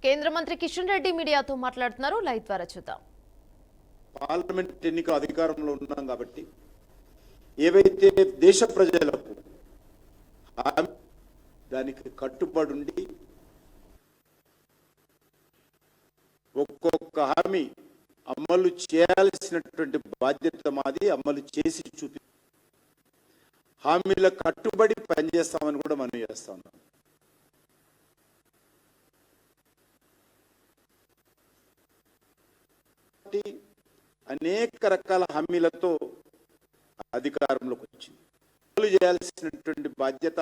కేంద్ర మంత్రి కిషన్ రెడ్డి మీడియాతో మాట్లాడుతున్నారు. లైవ్ ద్వారా చూద్దాం. పార్లమెంట్ ఎన్నిక అధికారంలో ఉన్నాం కాబట్టి ఏవైతే దేశ ప్రజలకు దానికి కట్టుబడి ఉండి ఒక్కొక్క హామీ అమలు చేయాల్సినటువంటి బాధ్యత మాది. అమలు చేసి చూపి హామీల కట్టుబడి పనిచేస్తామని కూడా మనం చేస్తా ఉన్నాం. అనేక రకాల హామీలతో అధికారంలోకి వచ్చింది. అమలు చేయాల్సినటువంటి బాధ్యత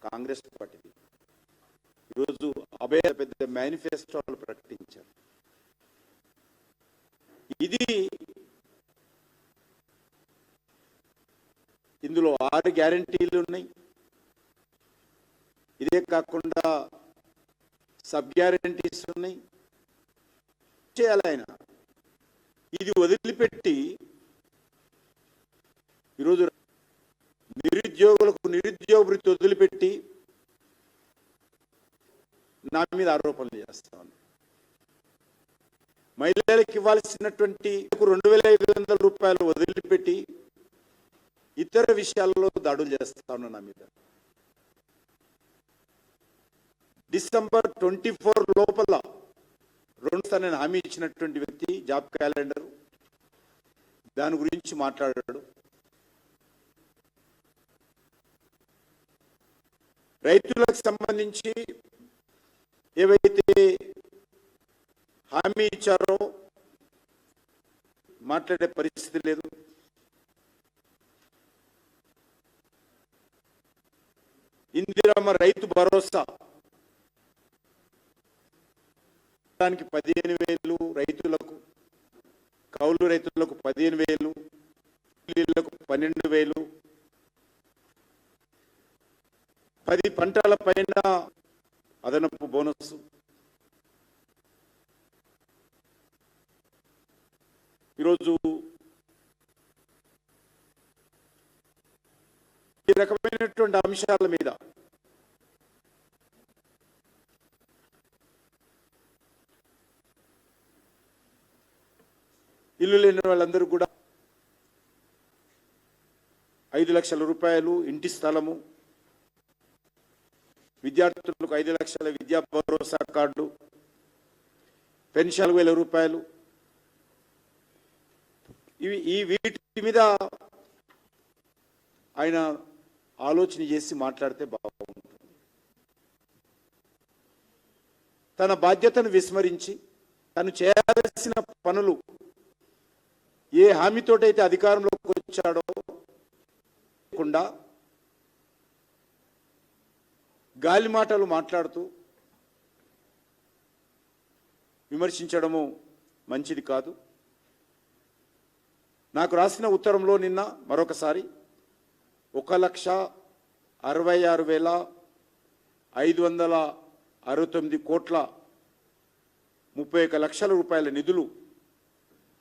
కాంగ్రెస్ పార్టీది. ఈరోజు పెద్ద మేనిఫెస్టోలు ప్రకటించారు. ఇందులో 6 గ్యారంటీలు ఉన్నాయి. ఇదే కాకుండా సబ్ గ్యారంటీస్ ఉన్నాయి. చేయాలి ఆయన. ఇది వదిలిపెట్టి ఈరోజు నిరుద్యోగులకు నిరుద్యోగ వృత్తి వదిలిపెట్టి నా మీద ఆరోపణలు చేస్తాను. మహిళలకు ఇవ్వాల్సినటువంటి 2,500 రూపాయలు వదిలిపెట్టి ఇతర విషయాల్లో దాడులు చేస్తాను నా మీద. డిసెంబర్ 24 లోపల 2 నేను హామీ ఇచ్చినటువంటి వ్యక్తి జాబ్ క్యాలెండర్ దాని గురించి మాట్లాడాడు. రైతులకు సంబంధించి ఏవైతే హామీ ఇచ్చారో మాట్లాడే పరిస్థితి లేదు. ఇందిరమ్మ రైతు భరోసా దానికి 15,000 రైతులకు, కౌలు రైతులకు 15,000, కూలీలకు 12,000, 10 పంటల పైన అదనపు బోనస్. ఈరోజు ఈ రకమైనటువంటి అంశాల మీద ఇల్లు లేని వాళ్ళందరూ కూడా 5 లక్షల రూపాయలు ఇంటి స్థలము, విద్యార్థులకు 5 లక్షల విద్యా భరోసా కార్డు, పెన్షన్ 1,000 రూపాయలు. వీటి మీద ఆయన ఆలోచన చేసి మాట్లాడితే బాగుంటుంది. తన బాధ్యతను విస్మరించి తను చేయాల్సిన పనులు ఏ హామీతోటైతే అధికారంలోకి వచ్చాడో కుండా గాలి మాటలు మాట్లాడుతూ విమర్శించడము మంచిది కాదు. నాకు రాసిన ఉత్తరంలో నిన్న మరొకసారి 1,66,569 కోట్ల 31 లక్షల రూపాయల నిధులు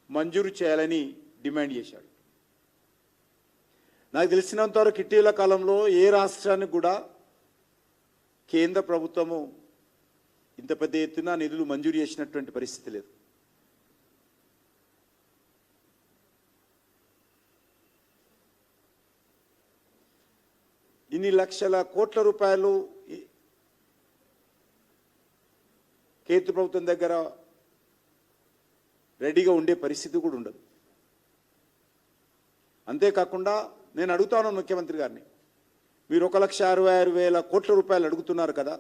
మంజూరు చేయాలని డిమాండ్ చేశాడు. నాకు తెలిసినంతవరకు ఇటీవల కాలంలో ఏ రాష్ట్రానికి కూడా కేంద్ర ప్రభుత్వము ఇంత పెద్ద ఎత్తున నిధులు మంజూరు చేసినటువంటి పరిస్థితి లేదు. ఇన్ని లక్షల కోట్ల రూపాయలు కేంద్ర ప్రభుత్వం దగ్గర రెడీగా ఉండే పరిస్థితి కూడా ఉండదు. అంతేకాకుండా నేను అడుగుతాను ముఖ్యమంత్రి గారిని, మీరు 1,66,000 కోట్ల రూపాయలు అడుగుతున్నారు కదా,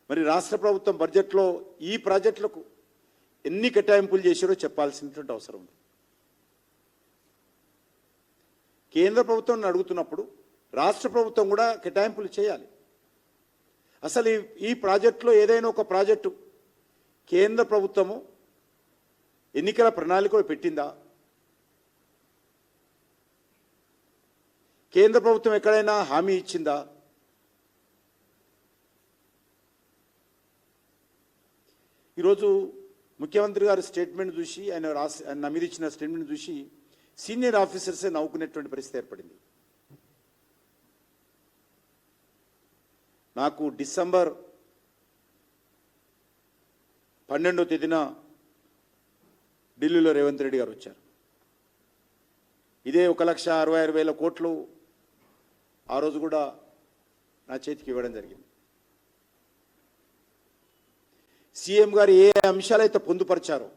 మరి రాష్ట్ర ప్రభుత్వం బడ్జెట్లో ఈ ప్రాజెక్టులకు ఎన్ని కేటాయింపులు చేశారో చెప్పాల్సినటువంటి అవసరం ఉంది. కేంద్ర ప్రభుత్వం అడుగుతున్నప్పుడు రాష్ట్ర ప్రభుత్వం కూడా కేటాయింపులు చేయాలి. అసలు ఈ ప్రాజెక్టులో ఏదైనా ఒక ప్రాజెక్టు కేంద్ర ప్రభుత్వము ఎన్నికల ప్రణాళికలో పెట్టిందా? కేంద్ర ప్రభుత్వం ఎక్కడైనా హామీ ఇచ్చిందా? ఈరోజు ముఖ్యమంత్రి గారి స్టేట్మెంట్ చూసి ఆయన నా మీద ఇచ్చిన స్టేట్మెంట్ చూసి సీనియర్ ఆఫీసర్సే నవ్వుకునేటువంటి పరిస్థితి ఏర్పడింది. నాకు డిసెంబర్ 12వ తేదీన ఢిల్లీలో రేవంత్ రెడ్డి గారు వచ్చారు. ఇదే 1,66,000 కోట్లు ఆ రోజు కూడా నా చేతికి ఇవ్వడం జరిగింది. సీఎం గారు ఏ అంశాలైతే పొందుపరిచారో,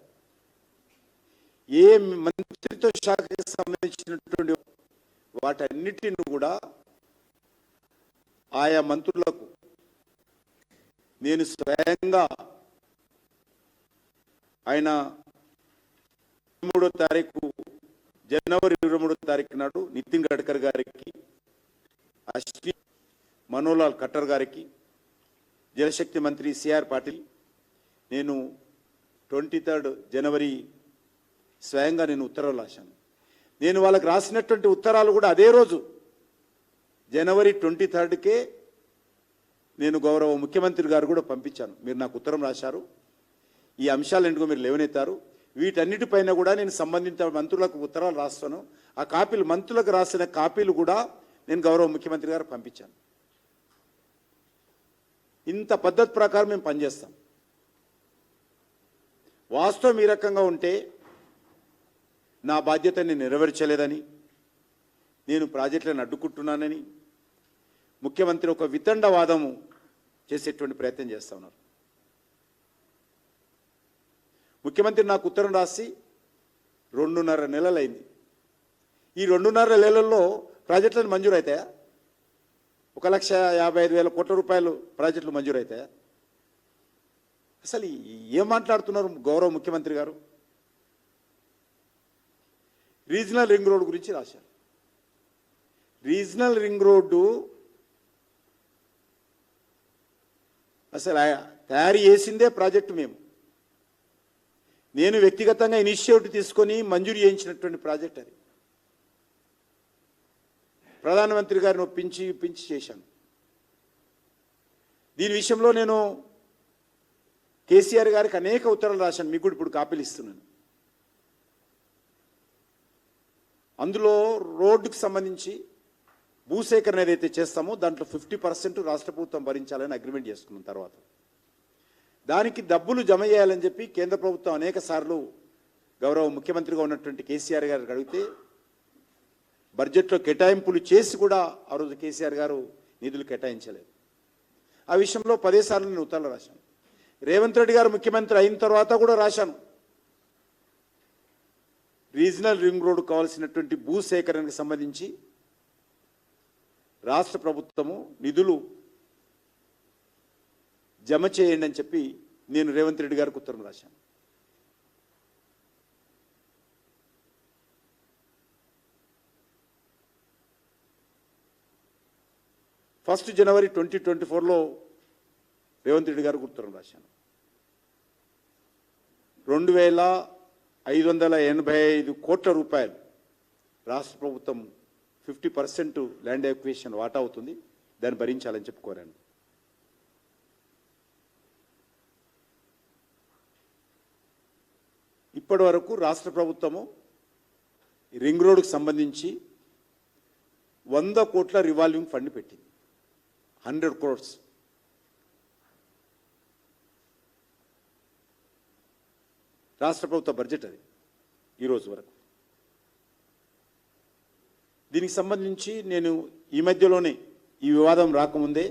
ఏ మంత్రిత్వ శాఖకి సంబంధించినటువంటి వాటన్నిటిని కూడా ఆయా మంత్రులకు నేను స్వయంగా ఆయన 23వ తారీఖు జనవరి 23వ తారీఖు నాడు నితిన్ గడ్కరీ గారికి, అశ్విని మనోలాల్ ఖట్టర్ గారికి, జలశక్తి మంత్రి సిఆర్ పాటిల్, నేను 23 జనవరి స్వయంగా నేను ఉత్తరాలు రాశాను. నేను వాళ్ళకి రాసినటువంటి ఉత్తరాలు కూడా అదే రోజు జనవరి 23కే నేను గౌరవ ముఖ్యమంత్రి గారు కూడా పంపించాను. మీరు నాకు ఉత్తరం రాశారు, ఈ అంశాలు ఎందుకో మీరు లేవనెత్తారు, వీటన్నిటిపైన కూడా నేను సంబంధిత మంత్రులకు ఉత్తరాలు రాస్తాను. ఆ కాపీలు, మంత్రులకు రాసిన కాపీలు కూడా నేను గౌరవ ముఖ్యమంత్రి గారు పంపించాను. ఇంత పద్ధతి ప్రకారం మేము పనిచేస్తాం. వాస్తవం ఈ రకంగా ఉంటే నా బాధ్యతని నెరవేర్చలేదని, నేను ప్రాజెక్టులను అడ్డుకుంటున్నానని ముఖ్యమంత్రి ఒక వితండవాదము చేసేటువంటి ప్రయత్నం చేస్తూ ఉన్నారు. ముఖ్యమంత్రి నాకు ఉత్తరం రాసి 2.5 నెలలైంది. ఈ 2.5 నెలల్లో ప్రాజెక్టులను మంజూరు అవుతాయా? 1,55,000 కోట్ల రూపాయలు ప్రాజెక్టులు మంజూరు అవుతాయా? అసలు ఏం మాట్లాడుతున్నారు గౌరవ ముఖ్యమంత్రి గారు? రీజనల్ రింగ్ రోడ్ గురించి రాశారు. రీజనల్ రింగ్ రోడ్డు అసలు తయారు చేసిందే ప్రాజెక్టు మేము. నేను వ్యక్తిగతంగా ఇనిషియేటివ్ తీసుకొని మంజూరు చేయించినటువంటి ప్రాజెక్ట్ అది. ప్రధానమంత్రి గారిని ఒప్పించి చేశాను. దీని విషయంలో నేను కేసీఆర్ గారికి అనేక ఉత్తరాలు రాశాను, మీకు కూడా ఇప్పుడు కాపీలు ఇస్తున్నాను. అందులో రోడ్డుకు సంబంధించి భూసేకరణ ఏదైతే చేస్తామో దాంట్లో 50% రాష్ట్ర ప్రభుత్వం భరించాలని అగ్రిమెంట్ చేసుకున్న తర్వాత దానికి డబ్బులు జమ చేయాలని చెప్పి కేంద్ర ప్రభుత్వం అనేక సార్లు గౌరవ ముఖ్యమంత్రిగా ఉన్నటువంటి కేసీఆర్ గారికి అడిగితే బడ్జెట్లో కేటాయింపులు చేసి కూడా ఆ రోజు కేసీఆర్ గారు నిధులు కేటాయించలేదు. ఆ విషయంలో 10 సార్లు నేను ఉత్తరాలు రాశాను. రేవంత్ రెడ్డి గారు ముఖ్యమంత్రి అయిన తర్వాత కూడా రాశాను. రీజనల్ రింగ్ రోడ్డు కావాల్సినటువంటి భూసేకరణకు సంబంధించి రాష్ట్ర ప్రభుత్వము నిధులు జమ చేయండి అని చెప్పి నేను రేవంత్ రెడ్డి గారికి ఉత్తరం రాశాను. ఫస్ట్ జనవరి 2024లో రేవంత్ రెడ్డి గారికి ఉత్తరం రాశాను. 2,585 కోట్ల రూపాయలు రాష్ట్ర ప్రభుత్వం 50% ల్యాండ్ ఎక్విజిషన్ వాటా అవుతుంది, దాన్ని భరించాలని చెప్పి కోరాను. ఇప్పటి వరకు రాష్ట్ర ప్రభుత్వము రింగ్ రోడ్డుకు సంబంధించి 100 కోట్ల రివాల్వింగ్ ఫండ్ పెట్టింది. 100 crores. రాష్ట్ర ప్రభుత్వ బడ్జెట్ అది ఈరోజు వరకు. దీనికి సంబంధించి నేను ఈ మధ్యలోనే, ఈ వివాదం రాకముందే